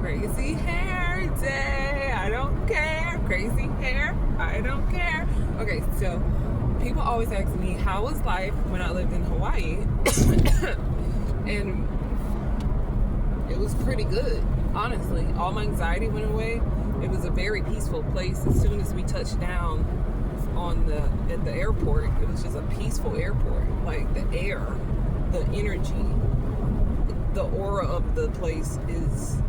Crazy hair day. I don't care. Crazy hair. I don't care. Okay, so people always ask me how was life when I lived in Hawaii, and it was pretty good. Honestly, all my anxiety went away. It was a very peaceful place. As soon as we touched down at the airport, it was just a peaceful airport. Like the air, the energy, the aura of the place is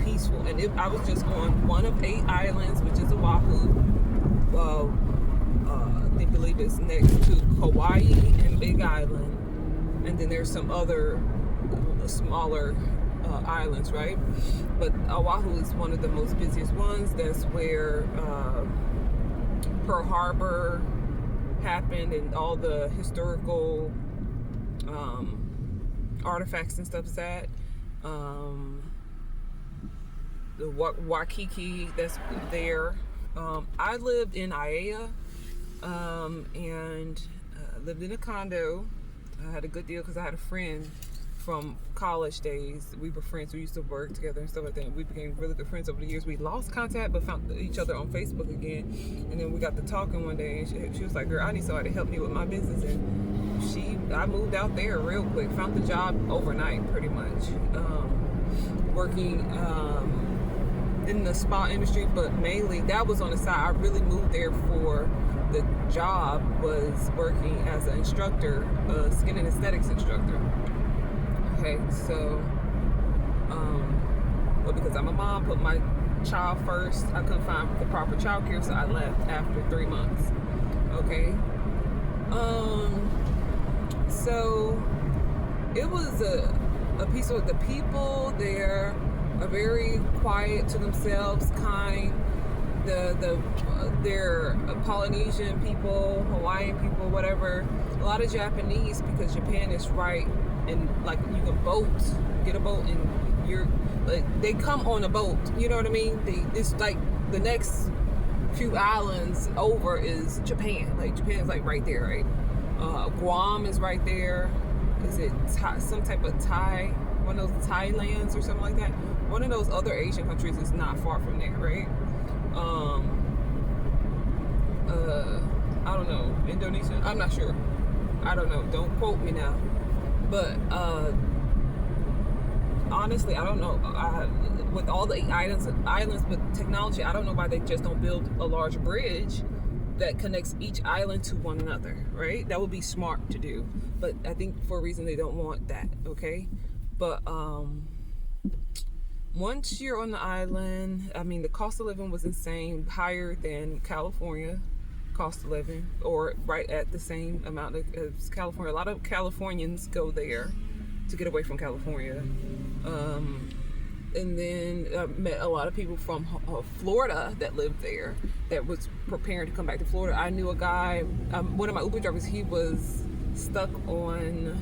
peaceful. And I was just on one of 8 islands, which is Oahu. I believe it's next to Hawaii and Big Island, and then there's some other smaller islands, right? But Oahu is one of the most busiest ones. That's where Pearl Harbor happened, and all the historical artifacts and stuff is at. The Waikiki, that's there. I lived in Aiea, and lived in a condo. I had a good deal because I had a friend from college days. We were friends. We used to work together and stuff like that. And we became really good friends over the years. We lost contact, but found each other on Facebook again. And then we got to talking one day, and she was like, "Girl, I need somebody to help me with my business." And I moved out there real quick. Found the job overnight, pretty much. Working in the spa industry, but mainly that was on the side. I really moved there for the job, was working as an instructor, a skin and aesthetics instructor. Okay, so but because I'm a mom, put my child first, I couldn't find the proper child care, so I left after 3 months. Okay. So it was a piece of the people there are very quiet, to themselves, kind. They're Polynesian people, Hawaiian people, whatever. A lot of Japanese, because Japan is right, and like you can get a boat, and they come on a boat. You know what I mean? It's like the next few islands over is Japan. Like Japan is like right there, right? Guam is right there. Is it some type of Thai? One of those Thailands or something like that. One of those other Asian countries is not far from there, right? I don't know, Indonesia. I'm not sure. I don't know. Don't quote me now. But honestly, I don't know. With all the islands, but technology, I don't know why they just don't build a large bridge that connects each island to one another, right? That would be smart to do. But I think for a reason they don't want that, okay? But once you're on the island, I mean, the cost of living was insane, higher than California cost of living, or right at the same amount as California. A lot of Californians go there to get away from California. And then I met a lot of people from Florida that lived there that was preparing to come back to Florida. I knew a guy, one of my Uber drivers, he was stuck on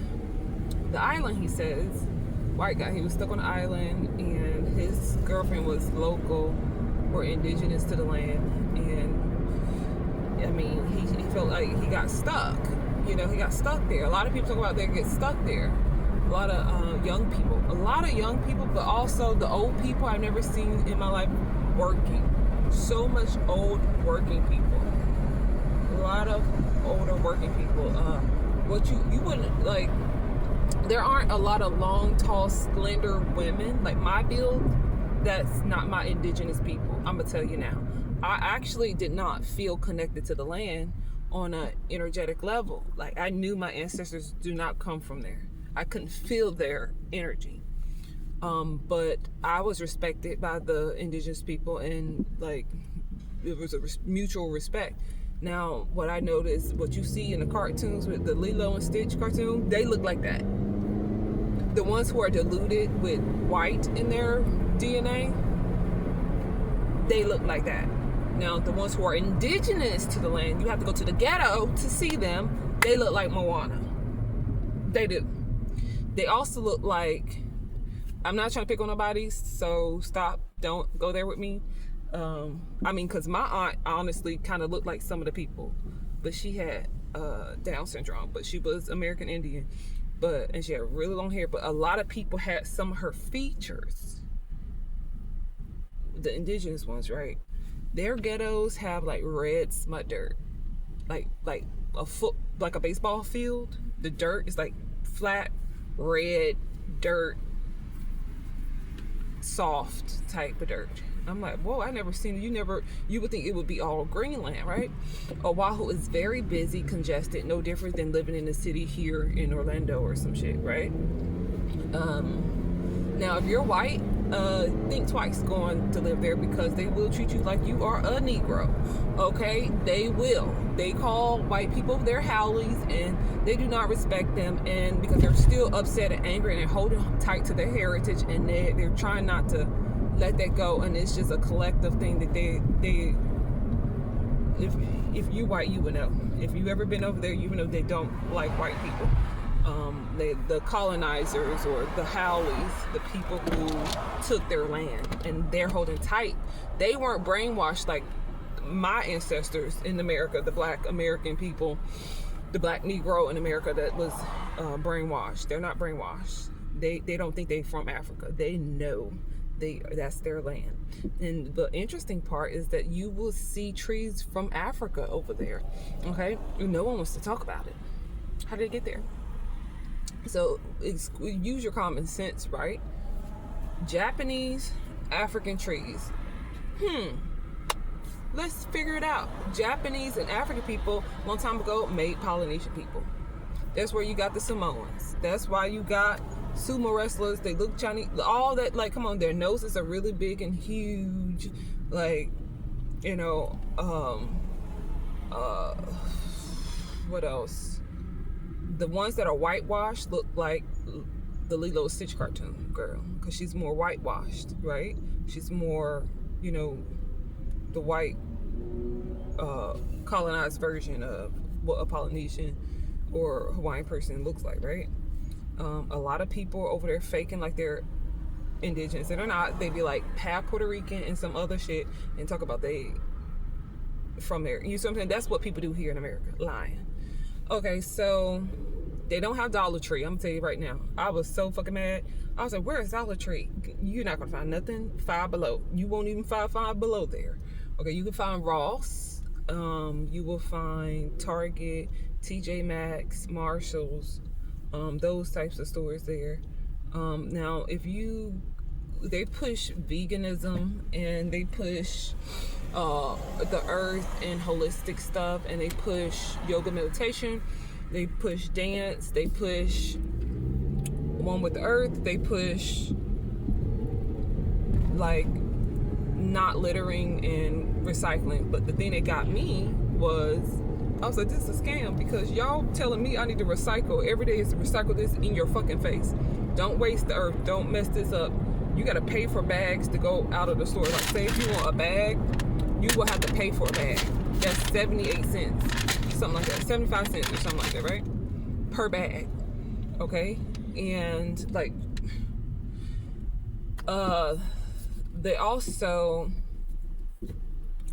the island, he says. White guy, he was stuck on the island, and his girlfriend was local or indigenous to the land. And I mean, he felt like he got stuck. You know, he got stuck there. A lot of people talk about they get stuck there. A lot of young people, but also the old people I've never seen in my life working. So much old working people. A lot of older working people. What you wouldn't like. There aren't a lot of long, tall, slender women like my build. That's not my indigenous people. I'm gonna tell you now. I actually did not feel connected to the land on an energetic level. Like I knew my ancestors do not come from there. I couldn't feel their energy. But I was respected by the indigenous people, and like it was a mutual respect. Now, what I noticed, what you see in the cartoons with the Lilo and Stitch cartoon, they look like that. The ones who are diluted with white in their DNA, they look like that. Now, the ones who are indigenous to the land, you have to go to the ghetto to see them. They look like Moana. They do. They also look like, I'm not trying to pick on nobody, so stop. Don't go there with me. I mean, because my aunt honestly kind of looked like some of the people, but she had Down syndrome, but she was American Indian, and she had really long hair. But a lot of people had some of her features. the indigenous ones, right? Their ghettos have like red smut dirt, like a foot, like a baseball field. The dirt is like flat red dirt, soft type of dirt. I'm like, whoa, I never seen it. You would think it would be all Greenland, right? Oahu is very busy, congested, no different than living in the city here in Orlando or some shit, right? Now, if you're white, think twice going to live there, because they will treat you like you are a Negro, okay? They will. They call white people their howlies, and they do not respect them, and because they're still upset and angry, and they're holding tight to their heritage, and they're trying not to let that go, and it's just a collective thing that they if you white, you would know. If you've ever been over there, you would know they don't like white people. The colonizers, or the howlies, the people who took their land, and they're holding tight. They weren't brainwashed like my ancestors in America, the black American people, the black Negro in America that was brainwashed. They're not brainwashed. They don't think they're from Africa. They know that's their land. And the interesting part is that you will see trees from Africa over there, okay? No one wants to talk about it. How did it get there? So use your common sense, right? Japanese, African trees. Let's figure it out. Japanese and African people, long time ago, made Polynesian people. That's where you got the Samoans. That's why you got sumo wrestlers. They look Chinese. All that, like, come on, their noses are really big and huge. Like, you know, what else? The ones that are whitewashed look like the Lilo and Stitch cartoon girl, because she's more whitewashed, right? She's more, you know, the white colonized version of what a Polynesian or Hawaiian person looks like, right? A lot of people over there faking like they're indigenous, and they're not. They be like half Puerto Rican and some other shit, and talk about they from there. You see what I'm saying? That's what people do here in America, lying. Okay, so they don't have Dollar Tree. I'm gonna tell you right now. I was so fucking mad. I was like, where is Dollar Tree? You're not gonna find nothing Five Below. You won't even find Five Below there. Okay, you can find Ross. You will find Target, TJ Maxx, Marshalls, those types of stores there. Now, they push veganism, and they push the earth and holistic stuff, and they push yoga meditation, they push dance, they push one with the earth, they push like not littering and recycling. But the thing that got me was, I was like, this is a scam, because y'all telling me I need to recycle. Every day is to recycle this in your fucking face. Don't waste the earth. Don't mess this up. You got to pay for bags to go out of the store. Like, say if you want a bag, you will have to pay for a bag. That's 78 cents. Something like that. 75 cents or something like that, right? Per bag. Okay? And, like, they also,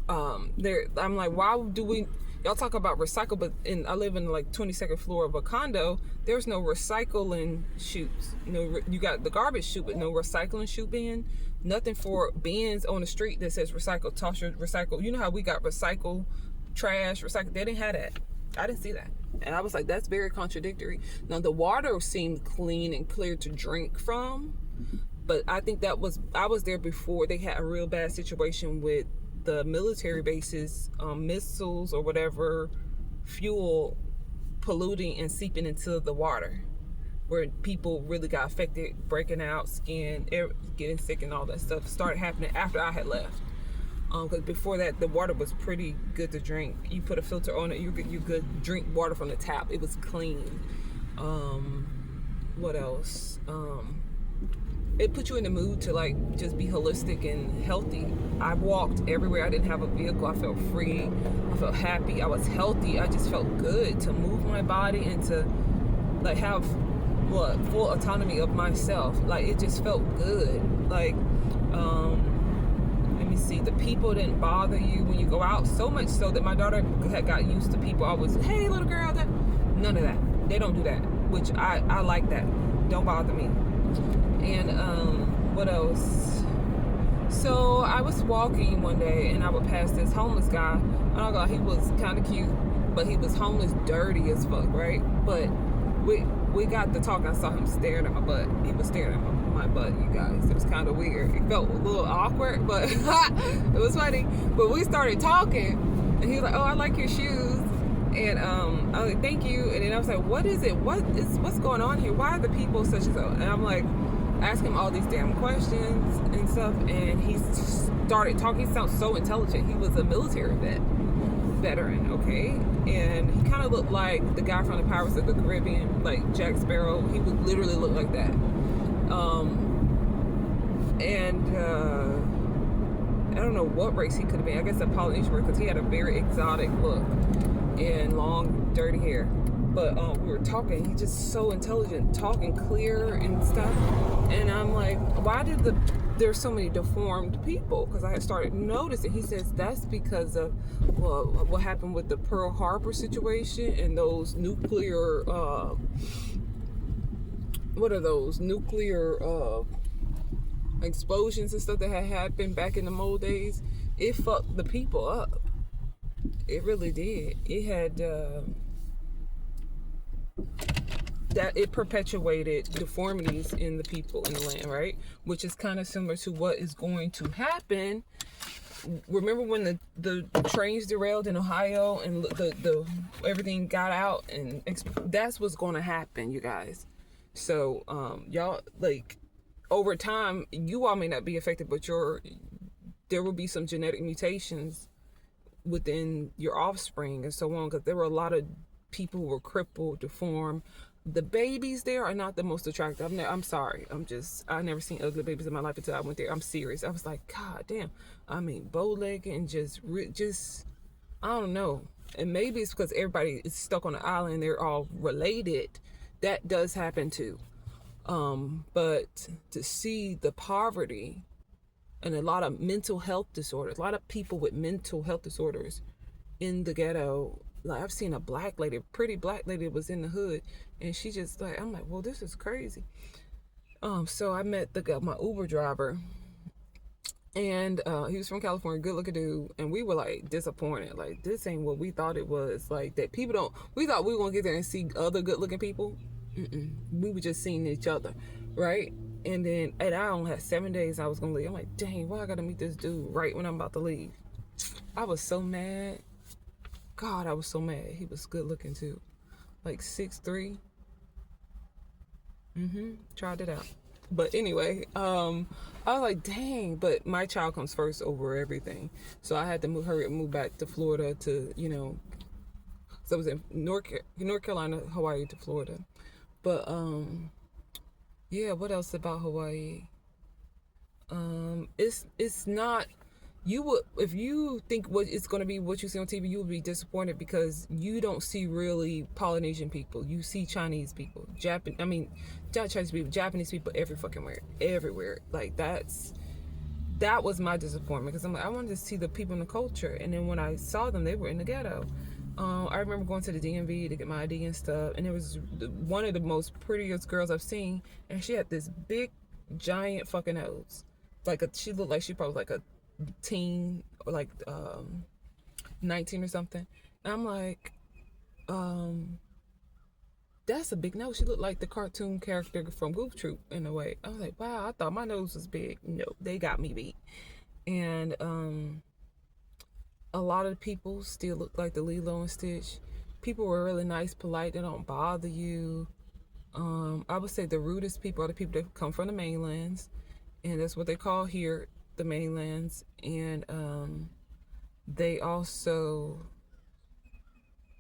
I'm like, why do we... Y'all talk about recycle, but I live in like 22nd floor of a condo. There's no recycling chutes. No, you got the garbage chute, but no recycling chute bin. Nothing for bins on the street that says recycle, toss your recycle. You know how we got recycle, trash, recycle. They didn't have that. I didn't see that, and I was like, that's very contradictory. Now the water seemed clean and clear to drink from, but I think I was there before they had a real bad situation with the military bases, missiles or whatever, fuel polluting and seeping into the water, where people really got affected, breaking out, skin, getting sick, and all that stuff started happening after I had left. Because before that, the water was pretty good to drink. You put a filter on it, you could drink water from the tap. It was clean. What else? It put you in the mood to like just be holistic and healthy. I walked everywhere. I didn't have a vehicle. I felt free. I felt happy. I was healthy. I just felt good to move my body and to like have full autonomy of myself. Like, it just felt good. Like, let me see. The people didn't bother you when you go out, so much so that my daughter had got used to people always, hey, little girl, that. None of that. They don't do that, which I like that. Don't bother me. And what else? So I was walking one day and I would pass this homeless guy. And I thought he was kind of cute, but he was homeless, dirty as fuck, right? But we got to talking. I saw him staring at my butt. He was staring at my butt, you guys. It was kind of weird. It felt a little awkward, but it was funny. But we started talking, and he was like, "Oh, I like your shoes." And I was like, "Thank you." And then I was like, "What is it? What's going on here? Why are the people such and so?" And I'm like, asking him all these damn questions and stuff. And he started talking. He sounds so intelligent. He was a military veteran, okay? And he kind of looked like the guy from the Pirates of the Caribbean, like Jack Sparrow. He would literally look like that. I don't know what race he could have been. I guess a Polynesian race, because he had a very exotic look and long, dirty hair. But we were talking. He's just so intelligent, talking clear and stuff. And I'm like, why did there's so many deformed people? Because I had started noticing. He says that's because of what happened with the Pearl Harbor situation and those nuclear what are those nuclear explosions and stuff that had happened back in the old days. It fucked the people up. It really did. It had that it perpetuated deformities in the people in the land, right? Which is kind of similar to what is going to happen. Remember when the trains derailed in Ohio and the everything got out, and that's what's going to happen, you guys. So y'all, like, over time, you all may not be affected, but there will be some genetic mutations within your offspring and so on, because there were a lot of people who were crippled, deformed. The babies there are not the most attractive. I'm sorry. I never seen ugly babies in my life until I went there. I'm serious. I was like, God damn. I mean, bow-legged and just, I don't know. And maybe it's because everybody is stuck on the island. They're all related. That does happen too. But to see the poverty and a lot of mental health disorders, a lot of people with mental health disorders in the ghetto. Like, I've seen a black lady, a pretty black lady was in the hood, and she just like, I'm like, well, this is crazy. So I met my Uber driver, and he was from California, good looking dude, and we were like disappointed. Like, this ain't what we thought it was. Like, that people we thought we were gonna get there and see other good looking people. We were just seeing each other, right? And then, and I only had 7 days I was gonna leave. I'm like, dang, why I gotta meet this dude right when I'm about to leave? I was so mad. God, I was so mad. He was good looking too. Like 6'3". Tried it out. But anyway, I was like, dang, but my child comes first over everything. So I had to move back to Florida to, so I was in North Carolina, Hawaii to Florida. But yeah, what else about Hawaii? It's not. You would, if you think what it's going to be what you see on TV, you would be disappointed, because you don't see really Polynesian people. You see Chinese people, not Chinese people, Japanese people everywhere. Like, that was my disappointment, because I'm like, I wanted to see the people in the culture, and then when I saw them, they were in the ghetto. I remember going to the DMV to get my ID and stuff, and there was one of the most prettiest girls I've seen, and she had this big, giant fucking nose. She looked like she probably like a teen, or like 19 or something. And I'm like, that's a big nose. She looked like the cartoon character from Goof Troop in a way. I was like, wow, I thought my nose was big. No, they got me beat. And a lot of the people still look like the Lilo and Stitch. People were really nice, polite. They don't bother you. I would say the rudest people are the people that come from the mainlands, and that's what they call here the mainlands. And they also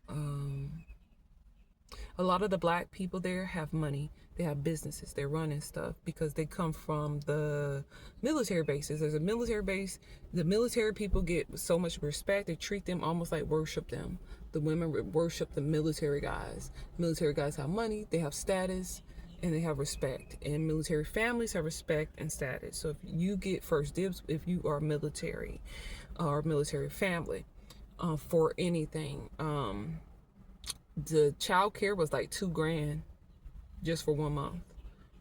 a lot of the black people there have money. They have businesses. They're running stuff because they come from the military bases. There's a military base. The military people get so much respect. They treat them almost like worship them. The women worship the military guys. Military guys have money. They have status. And they have respect. And military families have respect and status. So if you get first dibs, if you are military or military family, for anything, the child care was like $2,000 just for 1 month.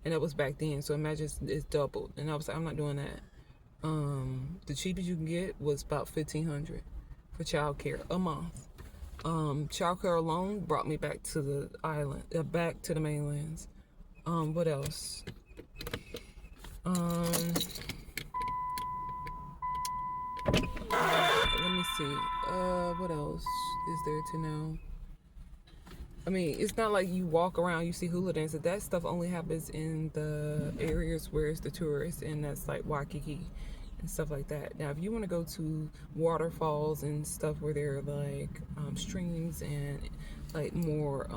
And that was back then. So imagine it's doubled. And I was like, I'm not doing that. The cheapest you can get was about $1,500 for childcare a month. Childcare alone brought me back to the island, back to the mainlands. What else? Let me see. What else is there to know? I mean, it's not like you walk around, you see hula dancers. That stuff only happens in the areas where it's the tourists, and that's like Waikiki and stuff like that. Now, if you want to go to waterfalls and stuff where there are like streams and like more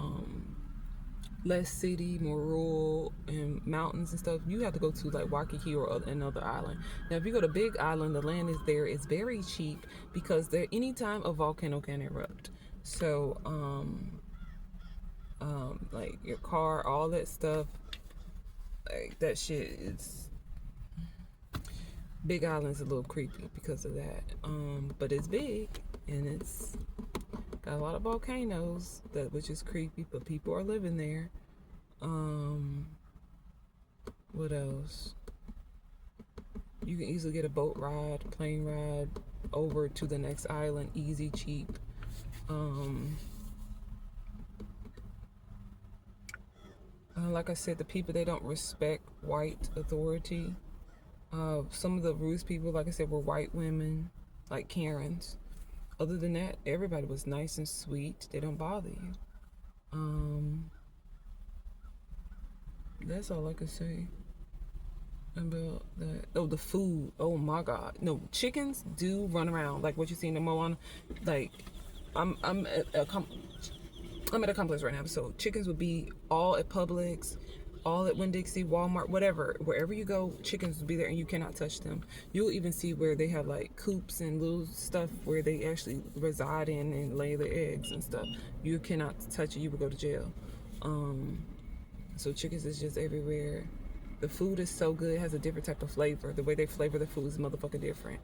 less city, more rural and mountains and stuff, you have to go to like Waikiki or another island. Now, if you go to Big Island, the land is there. It's very cheap because there anytime a volcano can erupt. So, like your car, all that stuff, like that shit is. Big Island's a little creepy because of that. But it's big and it's got a lot of volcanoes, which is creepy, but people are living there. What else? You can easily get a boat ride, plane ride over to the next island, easy, cheap. Like I said, the people, they don't respect white authority. Some of the rudest people, like I said, were white women, like Karens. Other than that, everybody was nice and sweet. They don't bother you. That's all I can say about that. Oh, the food. Oh my God. No, chickens do run around like what you see in the Moana. Like, I'm at a complex right now, so chickens would be all at Publix, all at Winn-Dixie, Walmart, whatever. Wherever you go, chickens will be there and you cannot touch them. You'll even see where they have like coops and little stuff where they actually reside in and lay their eggs and stuff. You cannot touch it, you would go to jail. So chickens is just everywhere. The food is so good, it has a different type of flavor. The way they flavor the food is motherfucking different.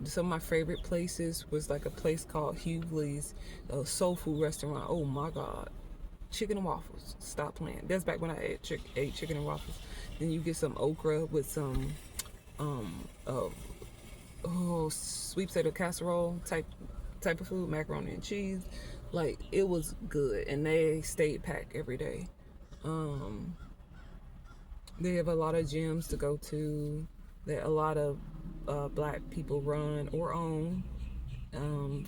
Some of my favorite places was like a place called Hughley's, a soul food restaurant. Oh my God. Chicken and waffles. Stop playing. That's back when I ate chicken and waffles. Then you get some okra with some sweet potato casserole type of food, macaroni and cheese. Like, it was good, and they stayed packed every day. They have a lot of gyms to go to that a lot of black people run or own,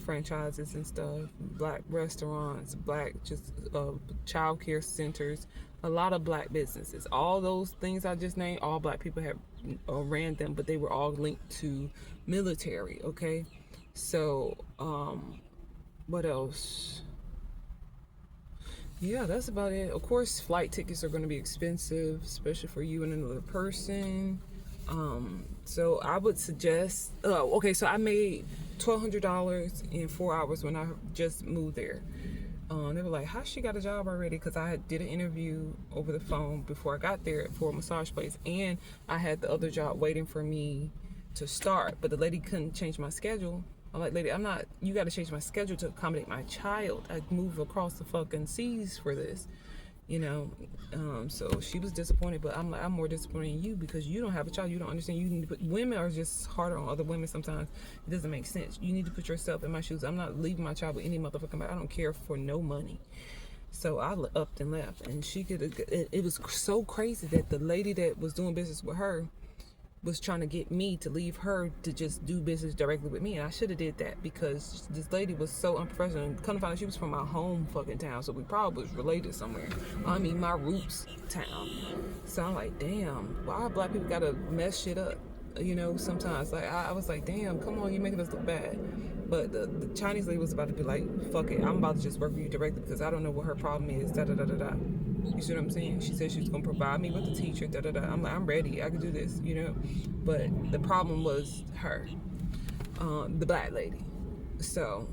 franchises and stuff, black restaurants, black child care centers, a lot of black businesses. All those things I just named, all black people have ran them, but they were all linked to military, okay? So, what else? Yeah, that's about it. Of course, flight tickets are going to be expensive, especially for you and another person. So I would suggest, so I made $1,200 in 4 hours when I just moved there. They were like, how she got a job already? Because I did an interview over the phone before I got there for a massage place, and I had the other job waiting for me to start, but the lady couldn't change my schedule. I'm like, lady, you got to change my schedule to accommodate my child. I moved across the fucking seas for this, you know. So she was disappointed, but I'm like, I'm more disappointed in you because you don't have a child. You don't understand. You need to women are just harder on other women sometimes. It doesn't make sense. You need to put yourself in my shoes. I'm not leaving my child with any motherfucking body. I don't care for no money. So I upped and left, and it was so crazy that the lady that was doing business with her was trying to get me to leave her to just do business directly with me, and I should have did that because this lady was so unprofessional. And come to find out, she was from my home fucking town, so we probably was related somewhere. I mean, my roots town. So I'm like, damn, why black people gotta mess shit up? You know, sometimes like I was like, damn, come on, you're making us look bad. But the Chinese lady was about to be like, fuck it, I'm about to just work for you directly because I don't know what her problem is. Da da da da da. You see what I'm saying? She said she was gonna provide me with a teacher. Da da da. I'm like, I'm ready. I can do this. You know. But the problem was her, the black lady. So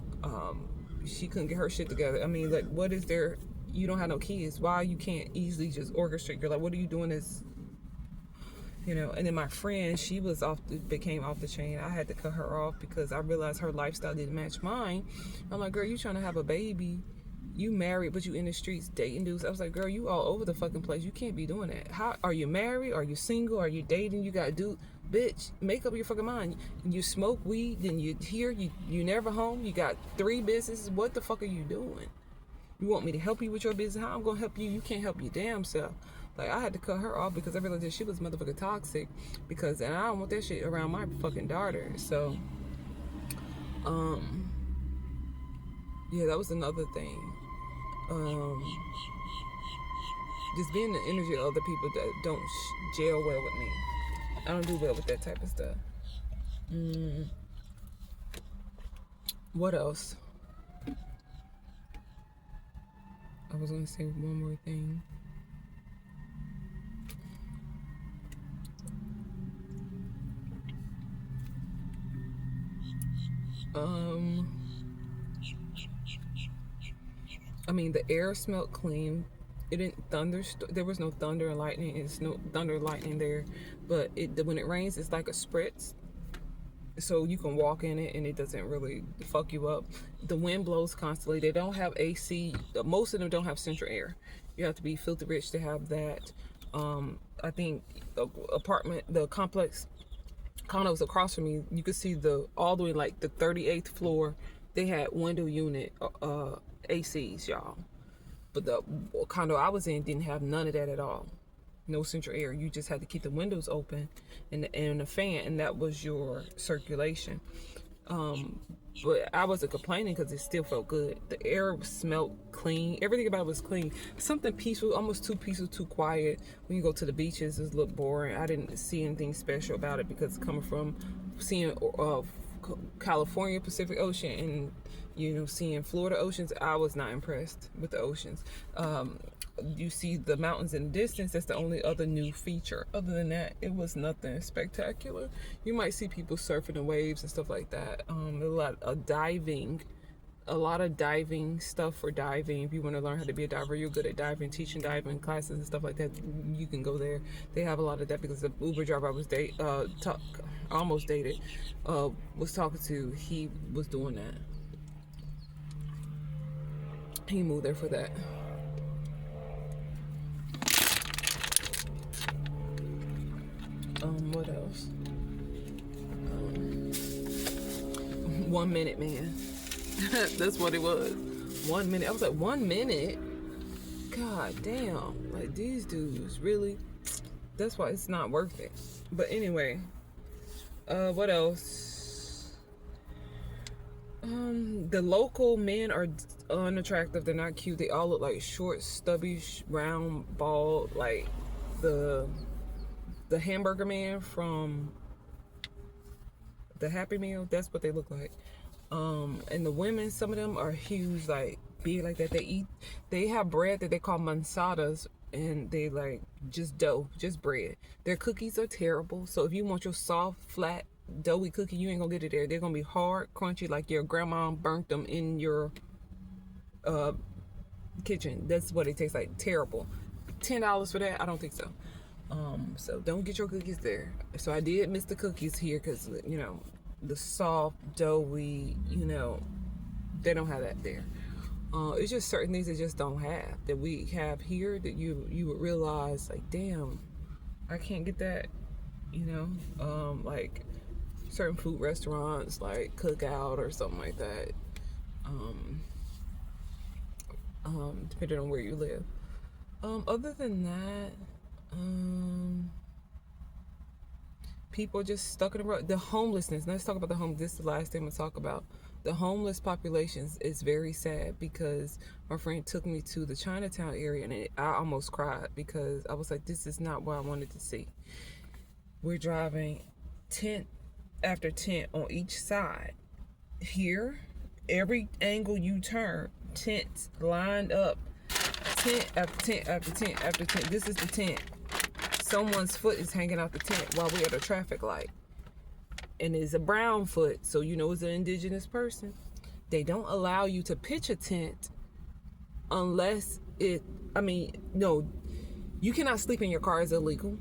she couldn't get her shit together. I mean, like, what is there? You don't have no kids. Why you can't easily just orchestrate? You're like, what are you doing? This. You know, and then my friend, she became off the chain. I had to cut her off because I realized her lifestyle didn't match mine. I'm like, girl, you trying to have a baby? You married, but you in the streets dating dudes. I was like, girl, you all over the fucking place. You can't be doing that. How are you married? Are you single? Are you dating? You got dude, bitch. Make up your fucking mind. You smoke weed, then you here. You never home. You got 3 businesses. What the fuck are you doing? You want me to help you with your business? How I'm gonna help you? You can't help your damn self. Like, I had to cut her off because I realized that she was motherfucking toxic. And I don't want that shit around my fucking daughter. So, yeah, that was another thing. Just being the energy of other people that don't gel well with me. I don't do well with that type of stuff. What else? I was gonna say one more thing. I mean, the air smelled clean. It didn't thunder. There was no thunder and lightning. It's no thunder and lightning there, but when it rains, it's like a spritz. So you can walk in it and it doesn't really fuck you up. The wind blows constantly. They don't have AC. Most of them don't have central air. You have to be filthy rich to have that. I think the complex condos across from me, you could see all the way like the 38th floor. They had window unit ACs, y'all. But the condo I was in didn't have none of that at all. No central air. You just had to keep the windows open and a fan, and that was your circulation. But I wasn't complaining because it still felt good. The air smelled clean. Everything about it was clean. Something peaceful, almost too peaceful, too quiet. When you go to the beaches, it's a little boring. I didn't see anything special about it because coming from seeing California Pacific Ocean and seeing Florida oceans, I was not impressed with the oceans. You see the mountains in the distance. That's the only other new feature. Other than that, it was nothing spectacular. You might see people surfing the waves and stuff like that. A lot of diving stuff for diving. If you want to learn how to be a diver, you're good at diving, teaching diving classes and stuff like that, you can go there. They have a lot of that because the Uber driver I was almost dated, was talking to, he was doing that. He moved there for that. What else? 1 minute, man. That's what it was. 1 minute. I was like, 1 minute? God damn. Like, these dudes, really? That's why it's not worth it. But anyway, what else? The local men are unattractive. They're not cute. They all look like short, stubby, round, bald, like the hamburger man from the Happy Meal. That's what they look like. And the women, some of them are huge, like big like that. They have bread that they call mansadas, and they like just dough, just bread. Their cookies are terrible. So if you want your soft, flat, doughy cookie, you ain't gonna get it there. They're gonna be hard, crunchy, like your grandma burnt them in your kitchen. That's what it tastes like. Terrible. $10 for that? I don't think so. So don't get your cookies there. So I did miss the cookies here because, the soft, doughy, they don't have that there. It's just certain things they just don't have that we have here that you would realize, like, damn, I can't get that, like certain food restaurants like Cookout or something like that. Depending on where you live. Other than that, people just stuck in the road. The homelessness. Let's talk about the homeless. This is the last thing I'm gonna talk about. The homeless population is very sad because my friend took me to the Chinatown area and I almost cried because I was like, this is not what I wanted to see. We're driving tent after tent on each side. Here, every angle you turn, tents lined up. Tent after tent after tent after tent. This is the tent. Someone's foot is hanging out the tent while we're at a traffic light. And it's a brown foot, so it's an indigenous person. They don't allow you to pitch a tent unless you cannot sleep in your car. Is illegal.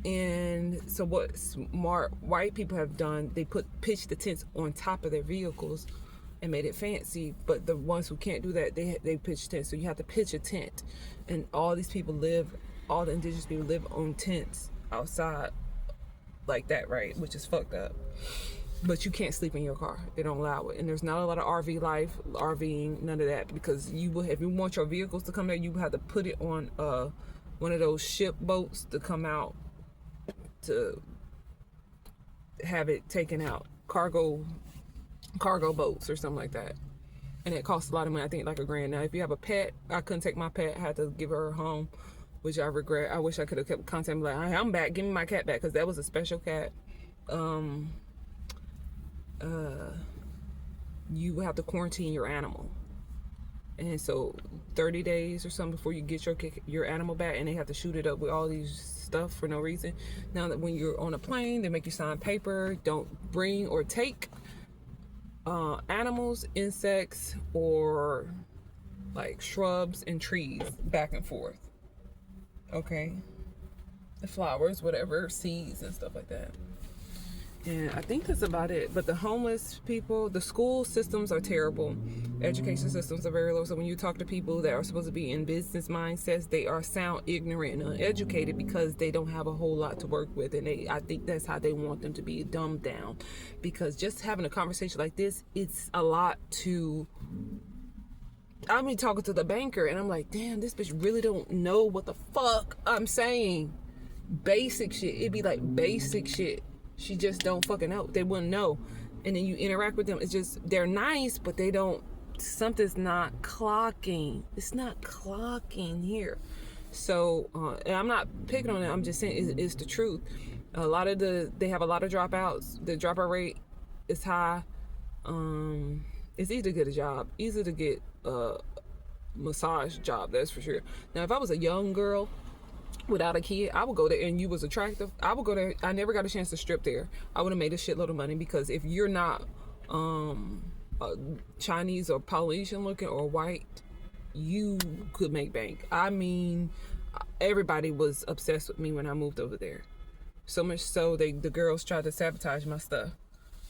And so what smart white people have done, they pitch the tents on top of their vehicles. and made it fancy. But the ones who can't do that, they pitch tents. So you have to pitch a tent, and all these people all the indigenous people live on tents outside like that, right? Which is fucked up. But you can't sleep in your car. They don't allow it. And there's not a lot of RV life, RVing, none of that. Because if you want your vehicles to come there, you have to put it on one of those ship boats to come out to have it taken out. Cargo boats or something like that. And it costs a lot of money. I think like $1,000. Now, if you have a pet, I couldn't take my pet. I had to give her home, which I regret. I wish I could have kept contact. Like, I'm back. Give me my cat back, because that was a special cat. You have to quarantine your animal, and so 30 days or something before you get your animal back, and they have to shoot it up with all these stuff for no reason. Now that when you're on a plane, they make you sign paper, don't bring or take animals, insects, or like shrubs and trees back and forth. Okay, the flowers, whatever, seeds and stuff like that. And I think that's about it. But the homeless people, the school systems are terrible. Education systems are very low. So when you talk to people that are supposed to be in business mindsets, they are sound ignorant and uneducated because they don't have a whole lot to work with. And I think that's how they want them to be dumbed down. Because just having a conversation like this, it's a lot to... I mean, talking to the banker, and I'm like, damn, this bitch really don't know what the fuck I'm saying. Basic shit. It'd be like basic shit. She just don't fucking know. They wouldn't know. And then you interact with them. It's just, they're nice, but they don't, something's not clocking. It's not clocking here. So, and I'm not picking on it. I'm just saying it's the truth. They have a lot of dropouts. The dropout rate is high. It's easy to get a job. Easy to get a massage job, that's for sure. Now, if I was a young girl without a kid, I would go there, and you was attractive, I would go there. I never got a chance to strip there. I would have made a shitload of money, because if you're not Chinese or Polynesian looking or white, you could make bank. I mean, everybody was obsessed with me when I moved over there. So much so the girls tried to sabotage my stuff,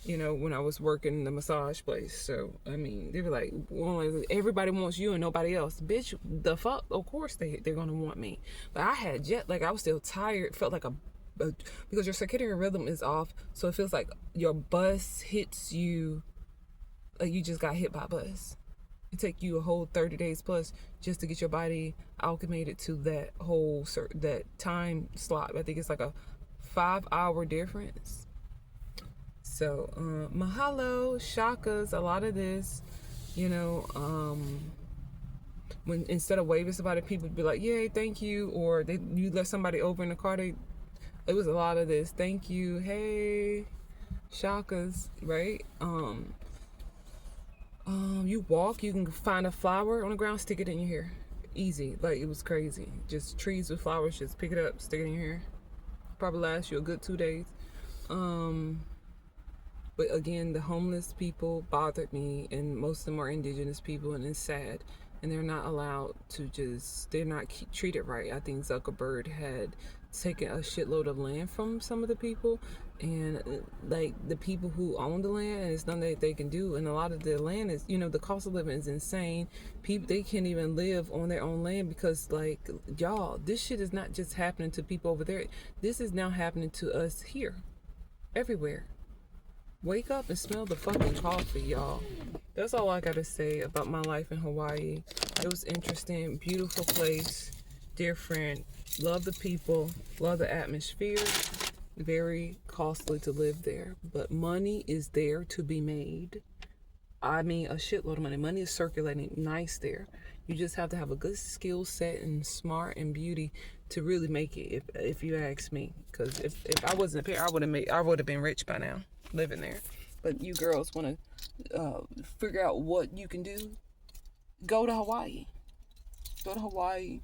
you know, when I was working in the massage place. So, I mean, they were like, well, everybody wants you and nobody else. Bitch, the fuck? Of course they're going to want me. But I had I was still tired. Felt like because your circadian rhythm is off. So it feels like your bus hits you, like you just got hit by a bus. It take you a whole 30 days plus just to get your body acclimated to that that time slot. I think it's like a 5-hour difference. So, mahalo, shakas, a lot of this, you know, when instead of waving somebody, people would be like, yay, thank you, or you left somebody over in the car, it was a lot of this, thank you, hey, shakas, right? You walk, you can find a flower on the ground, stick it in your hair, easy, like it was crazy, just trees with flowers, just pick it up, stick it in your hair, probably last you a good 2 days. But again, the homeless people bothered me, and most of them are indigenous people, and it's sad. And they're not allowed to they're not treated right. I think Zuckerberg had taken a shitload of land from some of the people, and like the people who own the land, and it's nothing that they can do. And a lot of the land is, you know, the cost of living is insane. People, they can't even live on their own land because, like, y'all, this shit is not just happening to people over there. This is now happening to us here, everywhere. Wake up and smell the fucking coffee, y'all. That's all I gotta say about my life in Hawaii. It was interesting, beautiful place, different. Love the people, love the atmosphere. Very costly to live there, but money is there to be made. I mean, a shitload of money. Money is circulating nice there. You just have to have a good skill set and smart and beauty to really make it, if you ask me. Because if I wasn't a parent, I would have been rich by now, living there. But you girls want to figure out what you can do, go to Hawaii. Go to Hawaii.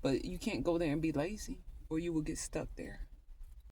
But you can't go there and be lazy, or you will get stuck there.